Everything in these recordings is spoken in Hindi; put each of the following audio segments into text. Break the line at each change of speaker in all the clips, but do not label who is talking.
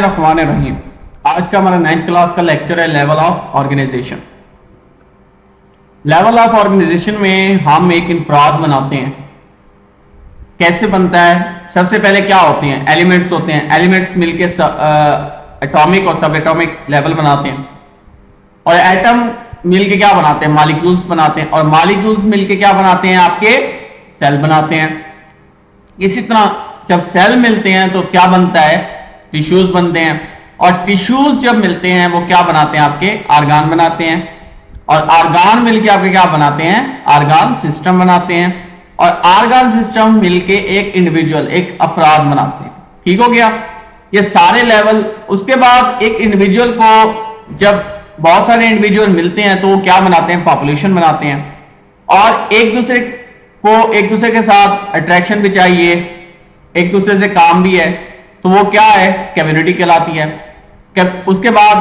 बिस्मिल्लाहिर्रहमानिर्रहीम। आज का हमारा 9th क्लास का लेक्चर है level of organisation. Level of organisation में हम एक इंफराद बनाते हैं। कैसे बनता है? सबसे पहले क्या होते हैं? एलिमेंट्स होते हैं। एलिमेंट्स मिलके एटॉमिक और सब एटॉमिक लेवल बनाते हैं, और एटम मिलके क्या बनाते हैं? मॉलिक्यूल्स बनाते हैं, और मॉलिक्यूल्स मिलके क्या बनाते हैं? आपके सेल बनाते हैं। इसी तरह जब सेल मिलते हैं तो क्या बनता है? टिश्यूज बनते हैं, और टिश्यूज जब मिलते हैं वो क्या बनाते हैं? आपके आर्गान बनाते हैं, और आर्गान मिलके आपके क्या बनाते हैं? आर्गान सिस्टम बनाते हैं, और आर्गान सिस्टम मिलके एक इंडिविजुअल, एक अफराद बनाते हैं। ठीक हो गया? ये सारे लेवल। उसके बाद एक इंडिविजुअल को जब बहुत सारे इंडिविजुअल मिलते हैं तो वो क्या बनाते हैं? पॉपुलेशन बनाते हैं, और एक दूसरे के साथ अट्रैक्शन भी चाहिए, एक दूसरे से काम भी है, तो वो क्या है? कम्युनिटी कहलाती है। उसके बाद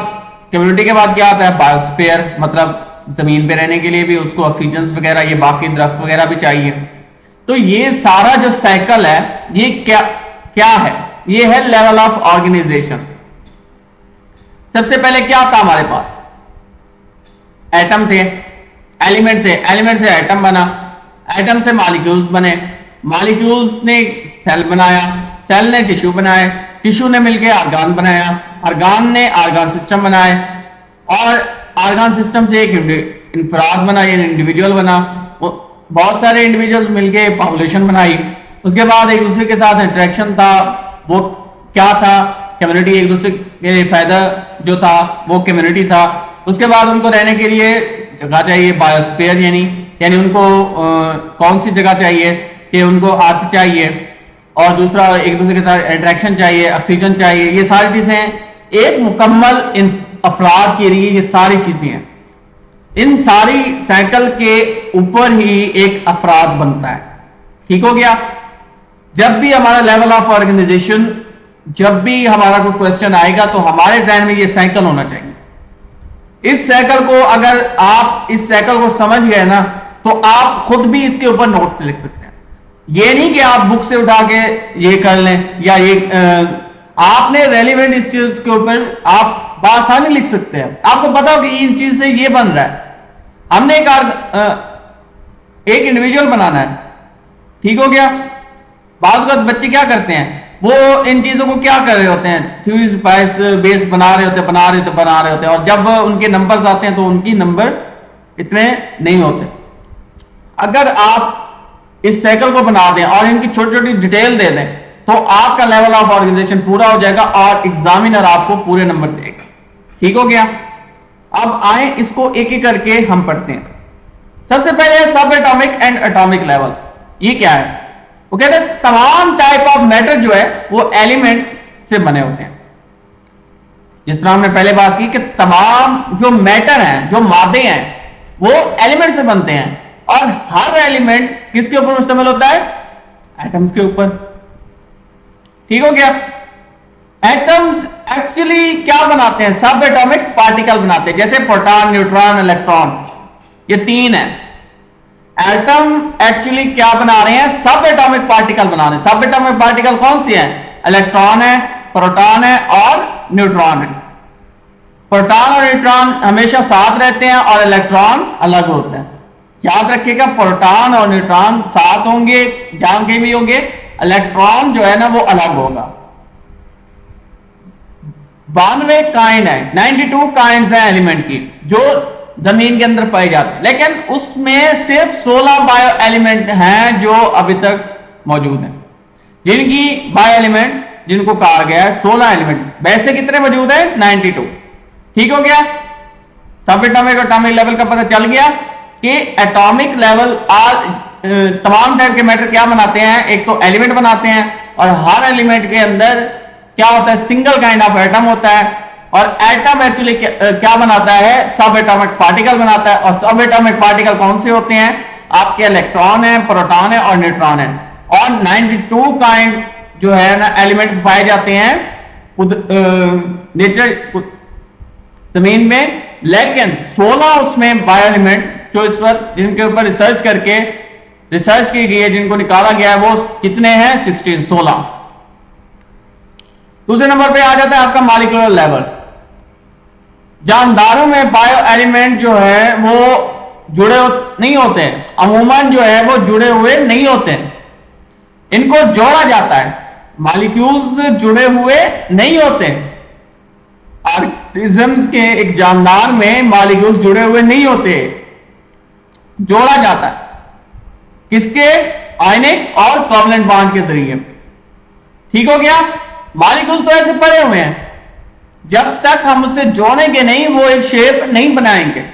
कम्युनिटी के बाद क्या आता है? बायोस्फीयर, मतलब जमीन पे रहने के लिए भी उसको ऑक्सीजन वगैरह, ये बाकी दरख्त वगैरह भी चाहिए। तो ये सारा जो साइकिल है ये क्या है? ये है लेवल ऑफ ऑर्गेनाइजेशन। सबसे पहले क्या था हमारे पास? एटम थे, एलिमेंट थे, एलिमेंट से एटम बना, एटम से मॉलिक्यूल्स बने, मॉलिक्यूल्स ने सेल बनाया, सेल ने टिश्यू बनाए, टिश्यू ने मिलकर आर्गान बनाया, आर्गान ने आर्गान सिस्टम बनाए, और आर्गान सिस्टम से एक इंफराद बना, ये इंडिविजुअल बना, बहुत सारे इंडिविजुअल मिलके पॉपुलेशन बनाई। उसके बाद एक दूसरे के साथ इंटरेक्शन था, वो क्या था? कम्युनिटी। एक दूसरे के लिए फायदा जो था वो कम्युनिटी था। उसके बाद उनको रहने के लिए जगह चाहिए, बायोस्फीयर, यानी उनको कौन सी जगह चाहिए? कि उनको अर्थ चाहिए, और दूसरा एक दूसरे के साथ इंटरेक्शन चाहिए, ऑक्सीजन चाहिए। ये सारी चीजें एक मुकम्मल इन अफराद के लिए ये सारी चीजें हैं। इन सारी साइकिल के ऊपर ही एक अफराद बनता है। ठीक हो गया? जब भी हमारा लेवल ऑफ ऑर्गेनाइजेशन, जब भी हमारा कोई क्वेश्चन आएगा तो हमारे जहन में ये साइकिल होना चाहिए। इस साइकिल को, अगर आप इस साइकिल को समझ गए ना, तो आप खुद भी इसके ऊपर नोट्स लिख सकते हैं। ये नहीं कि आप बुक से उठा के ये कर लें, या ये आपने रेलिवेंट इस चीज के ऊपर आप बासानी लिख सकते हैं। आपको पता हो कि इन चीज से ये बन रहा है, हमने एक इंडिविजुअल बनाना है। ठीक हो गया? बाद बच्चे क्या करते हैं? वो इन चीजों को क्या कर रहे होते हैं? थ्योरी बेस बना रहे होते हैं, और जब उनके नंबर्स आते हैं तो उनकी नंबर इतने नहीं होते। अगर आप इस साइकिल को बना दें और इनकी छोटी छोटी डिटेल दे दें तो आपका लेवल ऑफ ऑर्गेनाइजेशन पूरा हो जाएगा, और एग्जामिनर आपको पूरे नंबर देगा। ठीक हो गया? अब आए इसको एक एक करके हम पढ़ते हैं। सबसे पहले सब एटॉमिक एंड एटॉमिक लेवल। ये क्या है? वो कहते हैं तमाम टाइप ऑफ मैटर जो है वो एलिमेंट से बने होते हैं। जिस तरह हमने पहले बात की कि तमाम जो मैटर हैं, जो मादे हैं, वो एलिमेंट से बनते हैं, और हर एलिमेंट किसके ऊपर मुश्तमिल होता है? एटम्स के ऊपर। ठीक हो गया? एटम्स एक्चुअली क्या बनाते हैं? सब एटॉमिक पार्टिकल बनाते हैं, जैसे प्रोटॉन, न्यूट्रॉन, इलेक्ट्रॉन, ये तीन है। एटम एक्चुअली क्या बना रहे हैं? सब एटॉमिक पार्टिकल बना रहे हैं। सब एटॉमिक पार्टिकल कौन सी है? इलेक्ट्रॉन है, प्रोटॉन है, और न्यूट्रॉन है। प्रोटॉन और न्यूट्रॉन हमेशा साथ रहते हैं, और इलेक्ट्रॉन अलग होते हैं। याद रखिएगा, प्रोटॉन और न्यूट्रॉन साथ होंगे जहां कहीं भी होंगे, इलेक्ट्रॉन जो है ना वो अलग होगा। 92 काइंड है, 92 काइंड है एलिमेंट की जो जमीन के अंदर पाए जाते हैं, लेकिन उसमें सिर्फ 16 बायो एलिमेंट हैं जो अभी तक मौजूद हैं, जिनकी बायो एलिमेंट जिनको कहा गया है 16 एलिमेंट। वैसे कितने मौजूद है? 92। ठीक हो गया? सब एटॉमिक एटॉमिक लेवल का पता चल गया कि एटॉमिक लेवल तमाम टाइप के मैटर क्या बनाते हैं? एक तो एलिमेंट बनाते हैं, और हर एलिमेंट के अंदर क्या होता है? सिंगल काइंड ऑफ एटम होता है, और एटम एक्चुअली क्या बनाता है? सब एटॉमिक पार्टिकल बनाता है। और सब एटॉमिक पार्टिकल कौन से होते हैं? आपके इलेक्ट्रॉन है, प्रोटॉन है, और न्यूट्रॉन है। और 92 काइंड जो है ना एलिमेंट पाए जाते हैं नेचर जमीन में, लेकिन 16 उसमें बायो एलिमेंट जो इस वक्त जिनके ऊपर रिसर्च की गई है, जिनको निकाला गया है, वो कितने हैं? 16। दूसरे नंबर पे आ जाता है आपका मॉलिक्यूलर लेवल। जानदारों में बायो एलिमेंट जो है वो नहीं होते हैं, अमूमन जो है वो जुड़े हुए नहीं होते हैं, इनको जोड़ा जाता है। मॉलिक्यूल्स जुड़े हुए नहीं होते। ऑर्गेनिज्म्स के एक जानदार में मॉलिक्यूल जुड़े हुए नहीं होते, जोड़ा जाता है। किसके? आयनिक और कोवलेंट बॉन्ड के जरिए। ठीक हो गया। मॉलिक्यूल तो ऐसे पड़े हुए हैं, जब तक हम उसे जोड़ेंगे नहीं वो एक शेप नहीं बनाएंगे।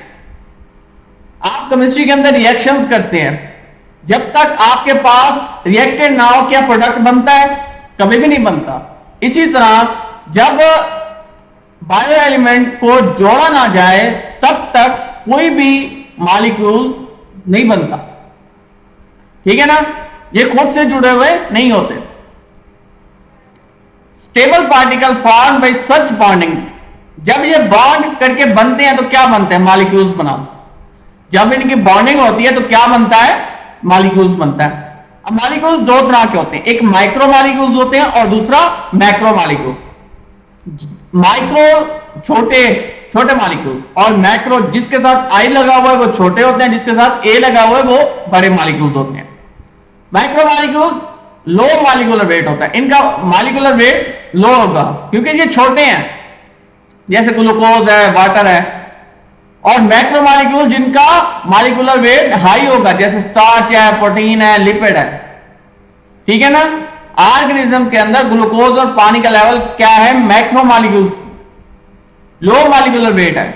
आप केमिस्ट्री के अंदर रिएक्शंस करते हैं, जब तक आपके पास रिएक्टेड ना हो क्या प्रोडक्ट बनता है? कभी भी नहीं बनता। इसी तरह जब बायो एलिमेंट को जोड़ा ना जाए तब तक कोई भी मॉलिक्यूल नहीं बनता। ठीक है ना? ये खुद से जुड़े हुए नहीं होते। Stable particle form by such bonding, जब ये बॉन्ड करके बनते हैं तो क्या बनते हैं? मॉलिक्यूल्स बनाते। जब इनकी बॉन्डिंग होती है तो क्या बनता है? मॉलिक्यूल्स बनता है। अब मॉलिक्यूल्स दो तरह के होते हैं, एक माइक्रो मॉलिक्यूल्स होते हैं और दूसरा मैक्रो मॉलिक्यूल। माइक्रो छोटे छोटे मॉलिक्यूल और मैक्रो जिसके साथ आई लगा हुआ है वो छोटे होते हैं, जिसके साथ ए लगा हुआ है वो बड़े मॉलिक्यूल्स होते हैं। Micro molecule low molecular weight होता है, इनका मॉलिक्यूलर वेट लो होगा क्योंकि ये छोटे हैं, जैसे ग्लूकोज है, वाटर है। और मैक्रो मॉलिक्यूल जिनका मॉलिक्यूलर वेट हाई होगा, जैसे स्टार्च है, प्रोटीन है, लिपिड है। ठीक है ना? ऑर्गेनिज्म के अंदर ग्लूकोज और पानी का लेवल क्या है? Macro molecule low molecular weight है,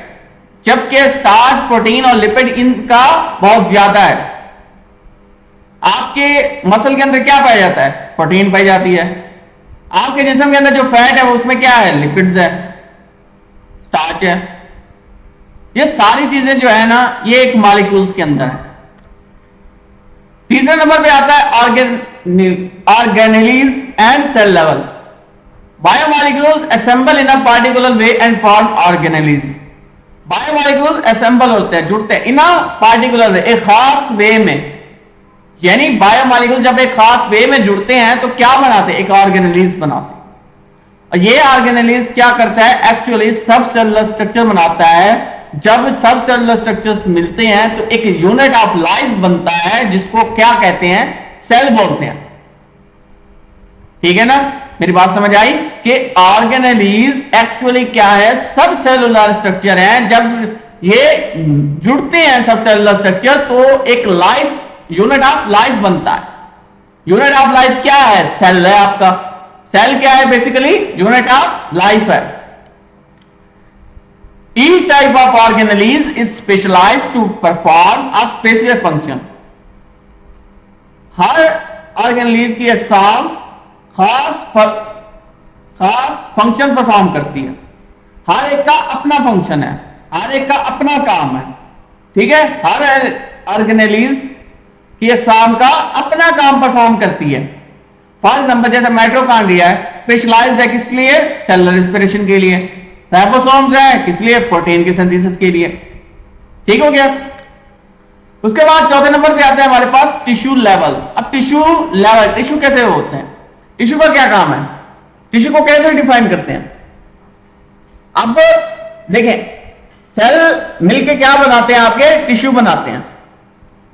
जबकि स्टार्च, प्रोटीन और लिपिड इनका बहुत ज्यादा है। आपके मसल के अंदर क्या पाया जाता है? प्रोटीन पाई जाती है। आपके जिस्म के अंदर जो फैट है उसमें क्या है? लिपिड्स है, स्टार्च है। ये सारी चीजें जो है ना ये एक मॉलिक्यूल्स के अंदर है। तीसरे नंबर पे आता है organelles and cell level. Biomolecules assemble in a particular way and form organelles. Biomolecules assemble होते हैं, जुड़ते हैं इन अ पार्टिकुलर वे, एक खास वे में। यानी बायोमॉलिक्यूल जब एक खास वे में जुड़ते हैं तो क्या बनाते हैं? एक ऑर्गेनेलीज बनाते हैं। और ये ऑर्गेनेलीज क्या करता है? एक्चुअली सब सेलुलर स्ट्रक्चर बनाता है। जब सब सेलुलर स्ट्रक्चर्स मिलते हैं तो एक यूनिट ऑफ लाइफ बनता है, जिसको क्या कहते हैं? सेल बोलते हैं। ठीक है ना? मेरी बात समझ आई कि ऑर्गेनेलीज एक्चुअली क्या है? सब सेलुलर स्ट्रक्चर है। जब ये जुड़ते हैं सब सेलुलर स्ट्रक्चर तो एक लाइफ, यूनिट ऑफ लाइफ बनता है। यूनिट ऑफ लाइफ क्या है? सेल है आपका। सेल क्या है? बेसिकली यूनिट ऑफ लाइफ है। Each type of organelles is specialized to perform a specific function. Her organelles की अक़साम खास फंक्शन परफॉर्म करती है। हर एक का अपना फंक्शन है, हर एक का अपना काम है। ठीक है? हर ऑर्गेनेलीज की अक़साम का अपना काम परफॉर्म करती है। फॉर एग्जाम्पल जैसे माइटोकॉन्ड्रिया है, स्पेशलाइज्ड है किस लिए? सेलुलर रेस्पिरेशन के लिए। राइबोसोम्स है किस लिए? प्रोटीन के सिंथेसिस के लिए। ठीक हो गया? उसके बाद चौथे नंबर पे आता है हमारे पास टिश्यू लेवल। अब टिश्यू लेवल, टिश्यू कैसे होते हैं? टिश्यू का क्या काम है? टिश्यू को कैसे डिफाइन करते हैं? अब देखें, सेल मिलके क्या बनाते हैं? आपके टिश्यू बनाते हैं।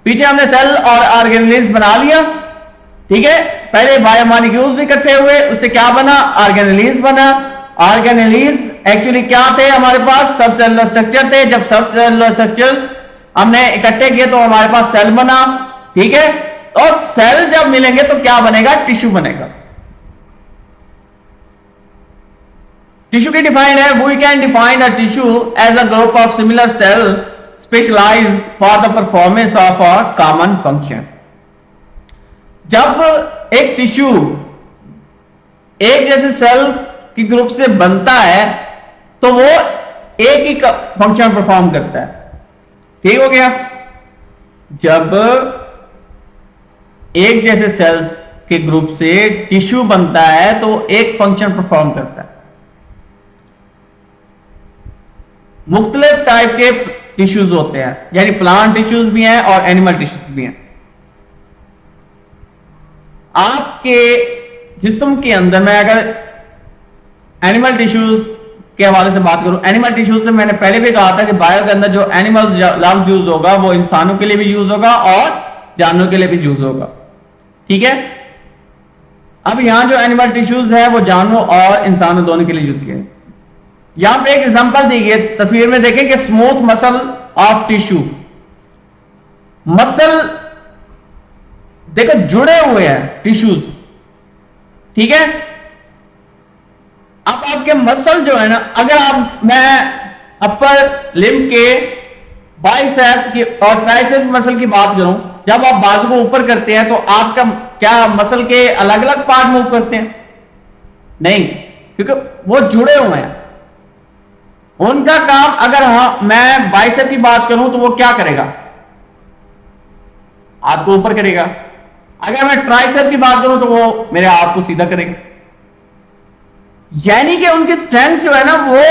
पीछे हमने सेल और ऑर्गेनेलीज बना लिया। ठीक है? पहले बायोमॉलिक्यूल्स इकट्ठे हुए, उससे क्या बना? ऑर्गेनेलीज बना। ऑर्गेनेलीज एक्चुअली क्या थे? हमारे पास सब सेलुलर स्ट्रक्चर थे। जब सब सेलुलर स्ट्रक्चर्स हमने इकट्ठे किए तो हमारे पास सेल बना। ठीक है? और सेल जब मिलेंगे तो क्या बनेगा? टिश्यू बनेगा। टिश्यू की डिफाइंड है, we can define a tissue as a group of similar cell specialised for the performance of a common function. जब एक टिश्यू एक जैसे सेल की ग्रुप से बनता है तो वो एक ही फंक्शन परफॉर्म करता है। ठीक हो गया? जब एक जैसे सेल्स के ग्रुप से टिश्यू बनता है तो एक फंक्शन परफॉर्म करता है। मुख्तलिफ टाइप के टिश्यूज होते हैं, यानी प्लांट टिश्यूज भी हैं और एनिमल टिश्यूज भी हैं। आपके जिस्म के अंदर में अगर एनिमल टिश्यूज के हवाले से बात करूं, एनिमल टिश्यूज से मैंने पहले भी कहा था कि बायो के अंदर जो एनिमल लफ्ज यूज होगा वो इंसानों के लिए भी यूज होगा और जानवरों के लिए भी यूज होगा। ठीक है, अब यहां जो एनिमल टिश्यूज है वो जानवरों और इंसानों दोनों के लिए यूज किए। यहां पे एक एग्जांपल दी गई तस्वीर में, देखें कि smooth muscle of tissue, muscle देखो जुड़े हुए हैं टिश्यूज। ठीक है, अब आपके मसल जो है ना, अगर मैं अपर लिम्ब के बाइसेप की और ट्राइसेप मसल की बात करूं, जब आप बाजू को ऊपर करते हैं तो आपका क्या मसल के अलग अलग पार्ट मूव करते हैं? नहीं, क्योंकि वो जुड़े हुए हैं। उनका काम, अगर मैं बाइसेप की बात करूं तो वो क्या करेगा? हाथ को ऊपर करेगा। अगर मैं ट्राइसेप की बात करूं तो वो मेरे हाथ को सीधा करेगा। यानी कि उनकी स्ट्रेंथ जो है ना, वो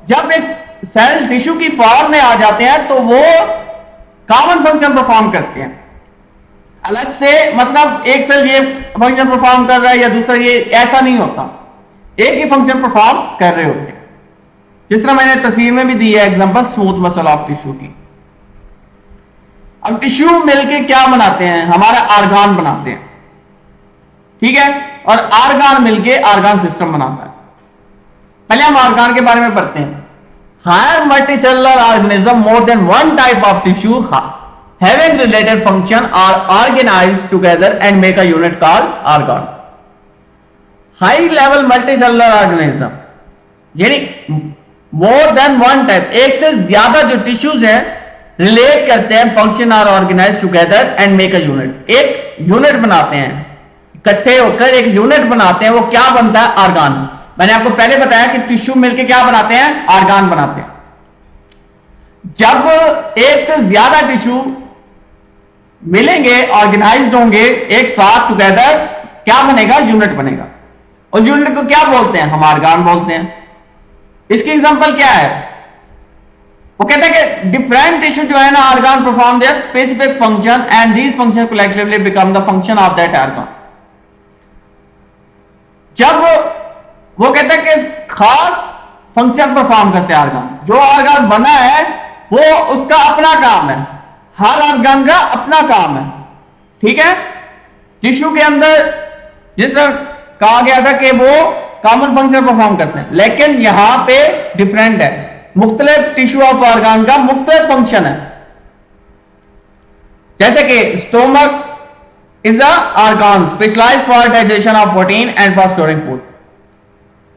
जब एक सेल टिश्यू की फॉर्म में आ जाते हैं तो वो कॉमन फंक्शन परफॉर्म करते हैं। अलग से मतलब एक सेल ये फंक्शन परफॉर्म कर रहा है या दूसरा ये, ऐसा नहीं होता। एक ही फंक्शन परफॉर्म कर रहे होते हैं। जिस तरह मैंने तस्वीर में भी दी है example smooth muscle of tissue की। अब टिश्यू मिलके क्या बनाते हैं? हमारा आर्गान बनाते हैं। ठीक है, और आर्गान मिलके आर्गान सिस्टम बनाता है। पहले हम आर्गान के बारे में पढ़ते हैं। Higher multicellular organism more than one type of tissue having related function are organized together and make a unit called organ. High level multicellular organism यानी मोर देन वन टाइप, एक से ज्यादा जो टिश्यूज हैं रिलेट करते हैं, function are organise together and make a unit, एक यूनिट बनाते हैं, इकट्ठे होकर एक यूनिट बनाते हैं। वो क्या बनता है? ऑर्गान। मैंने आपको पहले बताया कि टिश्यू मिलकर क्या बनाते हैं? ऑर्गान बनाते हैं। जब एक से ज्यादा टिश्यू मिलेंगे, ऑर्गेनाइज्ड होंगे एक साथ टुगेदर, क्या बनेगा? यूनिट बनेगा। और यूनिट को क्या बोलते हैं? हम ऑर्गान बोलते हैं। इसकी एग्जांपल क्या है? वो कहते हैं कि डिफरेंट टिश्यू जो है ना, organ perform there specific function and these function collectively become the function of that organ. जब वो कहते हैं कि खास फंक्शन परफॉर्म करते हैं ऑर्गन, जो ऑर्गन बना है वो उसका अपना काम है, हर ऑर्गन का अपना काम है। ठीक है, टिश्यू के अंदर जिस तरह कहा गया था कि वो कॉमन फंक्शन परफॉर्म करते हैं, लेकिन यहां पे डिफरेंट है। मुख्तलिफ टिश्यू ऑफ ऑर्गन का मुख्तलिफ फंक्शन है। जैसे कि stomach is a organ specialised for digestion of protein and for storing food.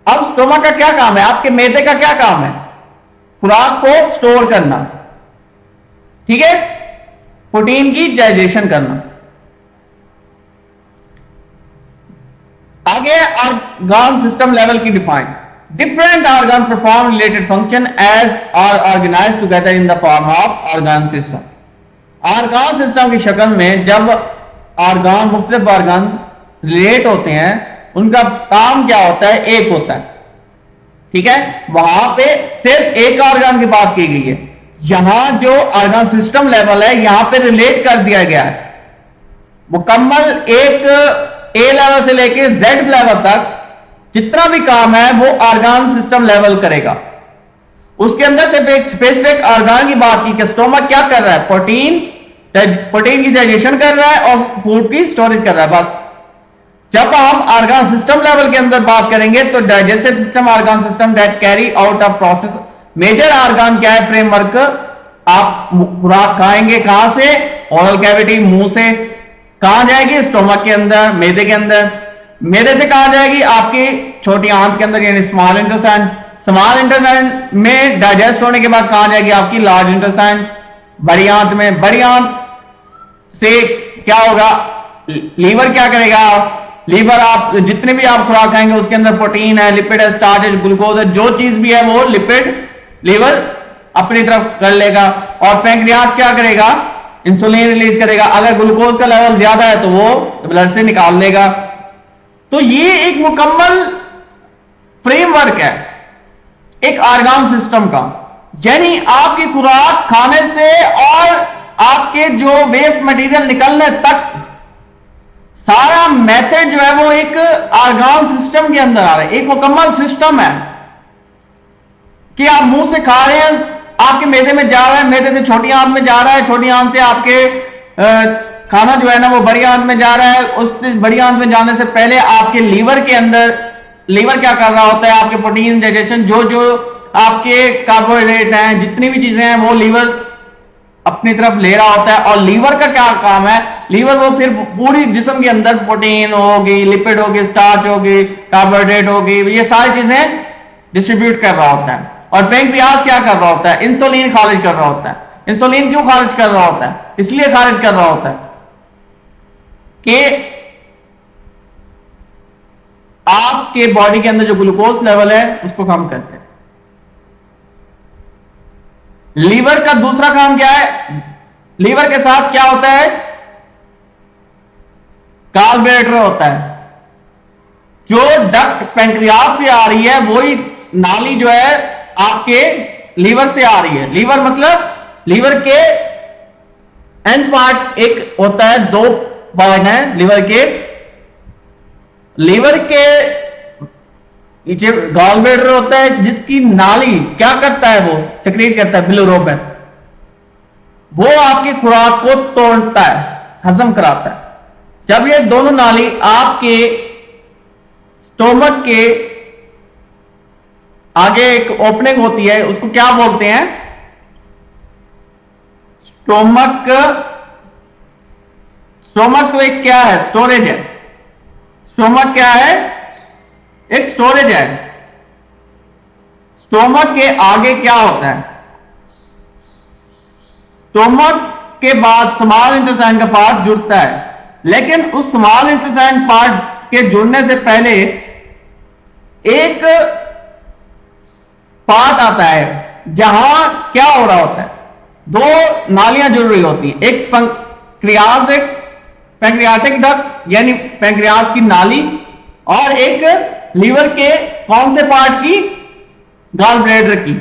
अब स्टोमक का क्या काम है? आपके मैदे का क्या काम है? खुराक को स्टोर करना, ठीक है, प्रोटीन की डाइजेशन करना। आगे ऑर्गन सिस्टम लेवल की define, different organ perform related function as are organised together in the form of organ system. Organ system की शक्ल में जब ऑर्गन, मुख्तलिफ ऑर्गन रिलेट होते हैं, उनका काम क्या होता है? एक होता है। ठीक है, वहां पे सिर्फ एक ऑर्गन की बात की गई है। यहां जो ऑर्गन सिस्टम लेवल है, यहां पे रिलेट कर दिया गया है। मुकम्मल एक ए लेवल से लेके जेड लेवल तक जितना भी काम है वो ऑर्गन सिस्टम लेवल करेगा। उसके अंदर सिर्फ एक स्पेसिफिक ऑर्गन की बात की कि स्टोमक क्या कर रहा है? प्रोटीन की डाइजेशन कर रहा है और फूड की स्टोरेज कर रहा है, बस। जब हम ऑर्गन सिस्टम लेवल के अंदर बात करेंगे तो digestive system organ system that carry out a process. Major organ क्या है? फ्रेमवर्क। आप खुराक खाएंगे कहां से? ओरल कैविटी, मुंह से। कहां जाएगी? स्टोमक के अंदर, मैदे के अंदर। मैदे से कहां जाएगी? आपकी छोटी आंत के अंदर, यानी स्मॉल इंटेस्टाइन। स्मॉल इंटेस्टाइन में डाइजेस्ट होने के बाद कहां जाएगी? आपकी लार्ज इंटेस्टाइन, बड़ी आंत में। बड़ी आंत से क्या होगा? लीवर क्या करेगा? लीवर, आप जितने भी आप खुराक खाएंगे उसके अंदर प्रोटीन है, लिपिड है, स्टार्च है, ग्लूकोज है, जो चीज भी है वो लिपिड लीवर अपनी तरफ कर लेगा। और पैंक्रियास क्या करेगा? इंसुलिन रिलीज करेगा। अगर ग्लूकोज का लेवल ज्यादा है तो वो ब्लड से निकाल लेगा। तो ये एक मुकम्मल फ्रेमवर्क है एक ऑर्गन सिस्टम का। यानी आपकी खुराक खाने से और आपके जो वेस्ट मटेरियल निकलने तक सारा मेथड जो है वो एक आर्गान सिस्टम के अंदर आ रहा है, एक मुकम्मल सिस्टम है कि आप मुंह से खा रहे हैं, आपके मैदे में जा रहा है, मैदे से छोटी आंत में जा रहा है, छोटी आंत से आपके खाना जो है ना वो बड़ी आंत में जा रहा है, उस बड़ी आंत में जाने से पहले आपके लीवर के अंदर, लीवर क्या कर रहा होता है, आपके प्रोटीन डाइजेशन, जो जो आपके कार्बोहाइड्रेट हैं, जितनी भी चीजें हैं वो लीवर अपनी तरफ ले रहा होता है। और लीवर का क्या काम है, लीवर वो फिर पूरी जिस्म के अंदर प्रोटीन होगी, लिपिड होगी, स्टार्च होगी, कार्बोहाइड्रेट होगी, ये सारी चीजें डिस्ट्रीब्यूट कर रहा होता है। और पैंक्रियाज क्या कर रहा होता है, इंसुलिन खारिज कर रहा होता है। इंसुलिन क्यों खारिज कर रहा होता है, इसलिए खारिज कर रहा होता है कि आपके बॉडी के अंदर जो ग्लूकोज लेवल है उसको कम करते हैं। लीवर का दूसरा काम क्या है, लीवर के साथ क्या होता है, कार्बोहाइड्रेट होता है। जो डक्ट पैंक्रियाज से आ रही है वही नाली जो है आपके लीवर से आ रही है। लीवर मतलब लीवर के एंड पार्ट एक होता है, दो पार्ट है लीवर के। लीवर के नीचे गॉल ब्लैडर होता है जिसकी नाली क्या करता है, वो सेक्रेट करता है बिलिरुबिन, वो आपकी खुराक को तोड़ता है, हजम कराता है। जब ये दोनों नाली आपके स्टोमक के आगे एक ओपनिंग होती है, उसको क्या बोलते हैं, स्टोमक। स्टोमक तो एक क्या है, स्टोरेज है। स्टोमक क्या है, एक स्टोरेज है। स्टोमक के आगे क्या होता है, स्टोमक के बाद स्मॉल इंटेस्टाइन का पार्ट जुड़ता है, लेकिन उस स्मॉल इंटेस्टाइन पार्ट के जुड़ने से पहले एक पार्ट आता है जहां क्या हो रहा होता है, दो नालियां जुड़ रही होती हैं, एक पैंक्रियाटिक डक्ट यानी पैंक्रियाज की नाली, और एक लीवर के कौन से पार्ट की, गॉल ब्लैडर की।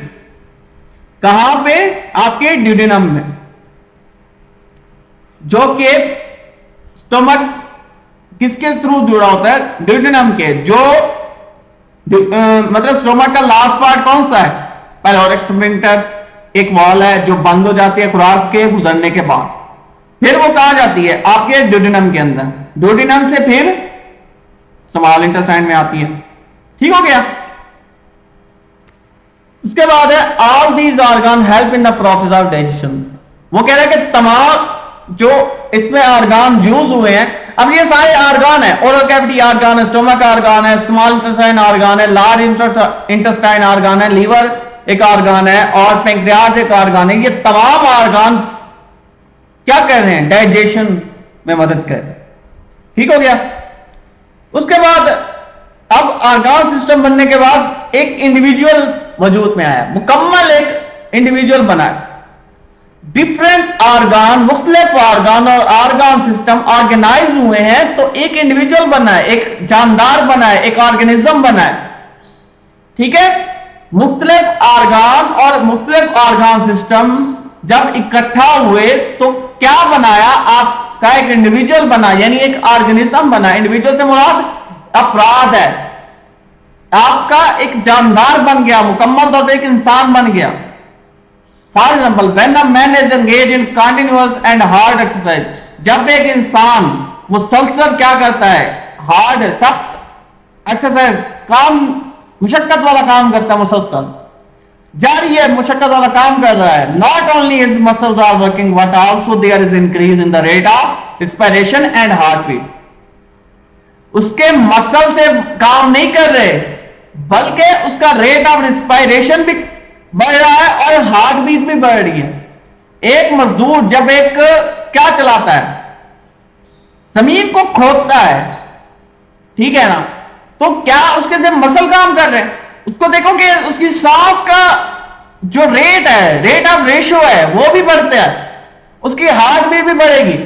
कहां पे, आपके ड्यूडेनम में, जो कि स्टोमक किसके थ्रू जुड़ा होता है, ड्यूडेनम के। जो मतलब स्टोमक का लास्ट पार्ट कौन सा है, पाइलोरिक स्फिंक्टर, एक वॉल है जो बंद हो जाती है खुराक के गुजरने के बाद, फिर वो कहां जाती है, आपके ड्यूडेनम के अंदर, ड्यूडेनम से फिर स्मॉल इंटेस्टाइन में आती है। ठीक हो गया। उसके बाद है all these organ help in the process of digestion. वो कह रहा है कि तमाम जो इसमें ऑर्गन यूज हुए हैं, अब ये सारे ऑर्गन है, ओरल कैविटी ऑर्गन है, स्टोमक ऑर्गन है, स्मॉल इंटेस्टाइन ऑर्गन है, लार्ज इंटेस्टाइन ऑर्गन है, लीवर एक ऑर्गन है, और पैंक्रियाज एक ऑर्गन है। ये तमाम ऑर्गन क्या कर रहे हैं, डाइजेशन में मदद कर रहे हैं। ठीक हो गया। उसके बाद अब ऑर्गन सिस्टम बनने के बाद एक इंडिविजुअल वजूद में आया, मुकम्मल एक इंडिविजुअल बना है। डिफरेंट ऑर्गन, मुख्तलिफ ऑर्गन और ऑर्गन सिस्टम ऑर्गेनाइज हुए हैं तो एक इंडिविजुअल बना है, एक जानदार बना है, एक ऑर्गेनिज्म बना है। ठीक है। मुख्तलिफ ऑर्गन और मुख्तलिफ ऑर्गन सिस्टम जब इकट्ठा हुए तो क्या बनाया, आपका एक इंडिविजुअल बना, यानी एक ऑर्गेनिज्म बना। इंडिविजुअल से मुराद अफराद है, आपका एक जानदार बन गया, मुकम्मल तौर पर एक इंसान बन गया। For example, when a man is engage in continuous and hard exercise, जब एक इंसान मुसलसल क्या करता है, हार्ड सख्त एक्सरसाइज, काम मुशक्कत वाला काम करता है, मुसलसल जारी है, मुशक्कत वाला काम कर रहा है। Not only his muscles are working but also there is increase in the rate of respiration and heart beat. उसके मसल से काम नहीं कर रहे बल्कि उसका रेट ऑफ रिस्पिरेशन भी बढ़ रहा है और हार्ट बीट भी बढ़ रही है। एक मजदूर जब एक क्या चलाता है, जमीन को खोदता है, ठीक है ना, तो क्या उसके से मसल काम कर रहे हैं, उसको देखो कि उसकी सांस का जो रेट है, रेट ऑफ रेशियो है, वो भी बढ़ता है, उसकी हार्ट बीट भी बढ़ेगी।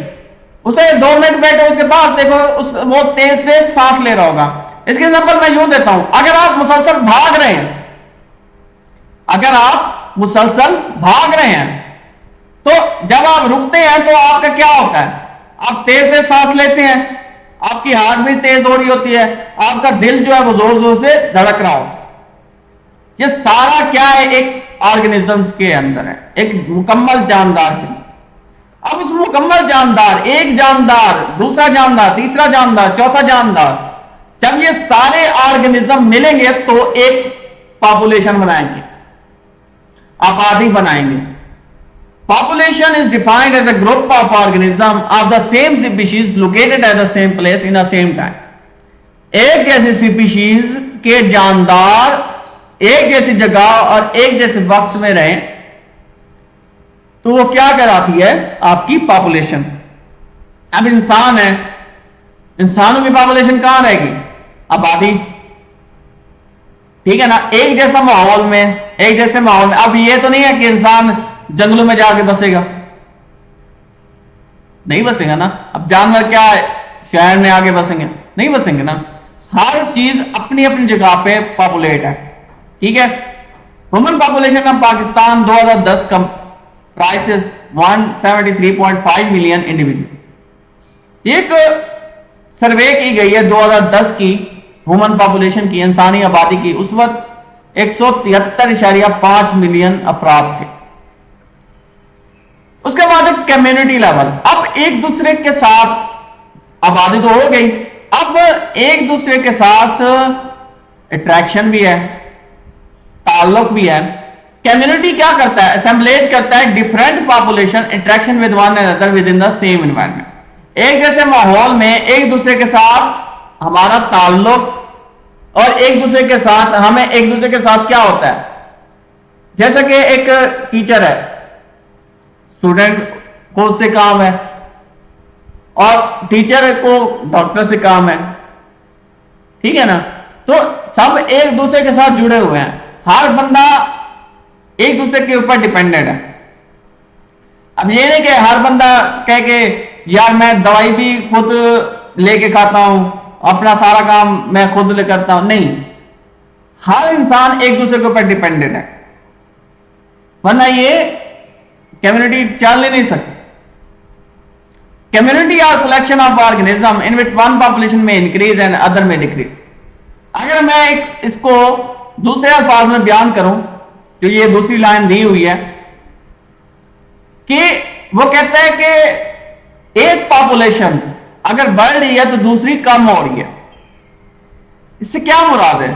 उसे 2 मिनट बैठो उसके पास देखो वो तेज तेज सांस ले रहा होगा। इसके एग्जांपल मैं यूं देता हूं, अगर आप मुसलसल भाग रहे हैं, अगर आप मुसलसल भाग रहे हैं तो जब आप रुकते हैं तो आपका क्या होता है, आप तेज तेज सांस लेते हैं, आपकी हार्ट भी तेज हो रही होती है, आपका दिल जो है वो जोर जोर से धड़क रहा हो। ये सारा क्या है, एक ऑर्गेनिजम्स के अंदर है, एक मुकम्मल जानदार के। अब उस मुकम्मल जानदार, एक जानदार, दूसरा जानदार, तीसरा जानदार, चौथा जानदार, जब ये सारे ऑर्गेनिज्म मिलेंगे तो एक पॉपुलेशन बनाएंगे, आबादी बनाएंगे। Population is defined as a group of organisms of the same species located at the same place in the same time. एक जैसे स्पीशीज के जानदार एक जैसी जगह और एक जैसे वक्त में रहें तो वो क्या कहलाती है, आपकी पॉपुलेशन। अब इंसान है, इंसानों की पॉपुलेशन कहां रहेगी, आबादी, ठीक है ना, एक जैसा माहौल में, एक जैसे माहौल में। अब ये तो नहीं है कि इंसान जंगलों में जाके बसेगा, नहीं बसेगा ना। अब जानवर क्या है, शहर में आके बसेंगे, नहीं बसेंगे ना। हर चीज अपनी अपनी जगह पे पॉपुलेट है, ठीक है। Human population of Pakistan 2010 comprises 173.5 million individual. एक सर्वे की गई है 2010 की ह्यूमन पॉपुलेशन की, इंसानी आबादी की। उस वक्त 173.5 मिलियन अफराद थे। उसके बाद कम्युनिटी लेवल, अब एक दूसरे के साथ आबादी तो हो गई, अब एक दूसरे के साथ अट्रैक्शन भी है, ताल्लुक भी है। कम्युनिटी क्या करता है, असेंबलेज करता है different population interaction with one another with in the same environment. एक जैसे माहौल में एक दूसरे के साथ हमारा ताल्लुक और एक दूसरे के साथ हमें एक दूसरे के साथ क्या होता है, जैसे कि एक टीचर है, स्टूडेंट को उससे काम है और टीचर को डॉक्टर से काम है, ठीक है ना। तो सब एक दूसरे के साथ जुड़े हुए हैं, हर बंदा एक दूसरे के ऊपर डिपेंडेंट है। अब ये नहीं कि हर बंदा कह के यार मैं दवाई भी खुद लेके खाता हूं, अपना सारा काम मैं खुद ले करता हूं, नहीं, हर इंसान एक दूसरे के ऊपर डिपेंडेंट है, वरना ये कम्युनिटी चल ही नहीं सकती। Community are collection of organism in which one population में इंक्रीज एंड अदर में डिक्रीज। अगर मैं इसको दूसरे अल्फाज में बयान करूं, जो ये दूसरी लाइन दी हुई है कि वो कहता है कि एक पॉपुलेशन अगर बढ़ रही है तो दूसरी कम हो रही है। इससे क्या मुराद है,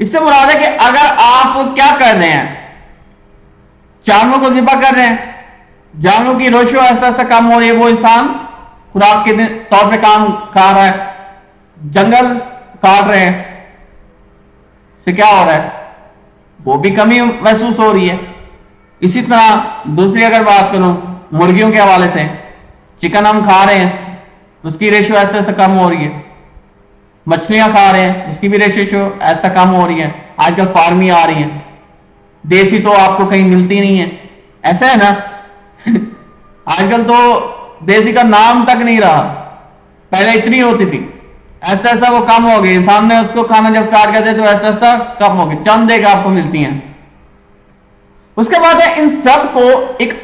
इससे मुराद है कि अगर आप क्या कर रहे हैं, जानवरों को ज़िबा कर रहे हैं, जानवरों की रेशियो ऐसा ऐसा कम हो रही है, वो इंसान खुराक के तौर पे काम खा रहा है, जंगल काट रहे हैं, से क्या हो रहा है, वो भी कमी महसूस हो रही है। इसी तरह दूसरी अगर बात करूं मुर्गियों के हवाले से, चिकन हम खा रहे हैं, उसकी रेशियो ऐसे ऐसे कम हो रही है, मछलियां खा रहे हैं, उसकी भी रेशियो ऐसा कम हो रही है। आजकल फार्मी आ रही है, देसी तो आपको कहीं मिलती नहीं है, ऐसा है ना आजकल तो देसी का नाम तक नहीं रहा, पहले इतनी होती थी, ऐसा ऐसा वो कम हो गई। सामने उसको खाना जब स्टार्ट करते तो ऐसा ऐसा कम हो गई, चंद एक आपको मिलती हैं। उसके बाद है इन सब को एक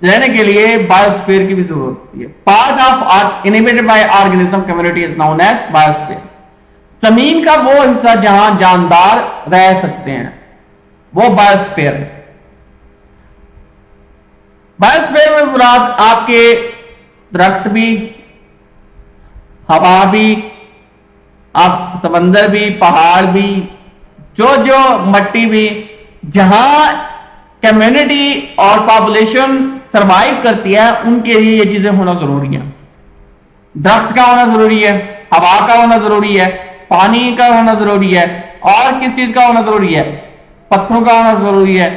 रहने के लिए बायोस्फीयर की भी जरूरत होती है। Part of inhibited by organism community is known as biosphere. जमीन का वो हिस्सा जहां जानदार रह सकते हैं वो बायोस्फीयर है। बायोस्फीयर में मुराद आपके दरख्त भी, हवा भी, आप समंदर भी, पहाड़ भी, जो जो मट्टी भी, जहां कम्युनिटी और पॉपुलेशन सरवाइव करती है उनके लिए ये चीजें होना जरूरी है। दरख्त का होना जरूरी है, हवा का होना जरूरी है, पानी का होना जरूरी है, और किस चीज का होना जरूरी है, पत्थरों का होना जरूरी है।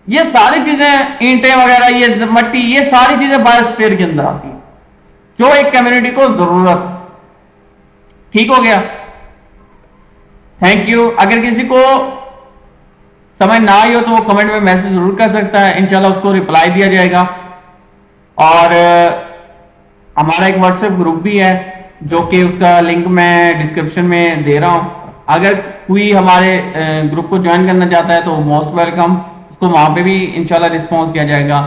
ये सारी चीजें, ईंटें वगैरह, ये मट्टी, ये सारी चीजें बायोस्फीयर के अंदर आती है जो एक कम्युनिटी को जरूरत। ठीक हो गया, थैंक यू। अगर किसी को समझ ना आई हो तो वो कमेंट में मैसेज जरूर कर सकता है, इंशाल्लाह उसको रिप्लाई दिया जाएगा। और हमारा एक व्हाट्सएप ग्रुप भी है जो कि उसका लिंक मैं डिस्क्रिप्शन में दे रहा हूं। अगर कोई हमारे ग्रुप को ज्वाइन करना चाहता है तो मोस्ट वेलकम, उसको वहां पे भी इंशाल्लाह रिस्पॉन्स किया जाएगा।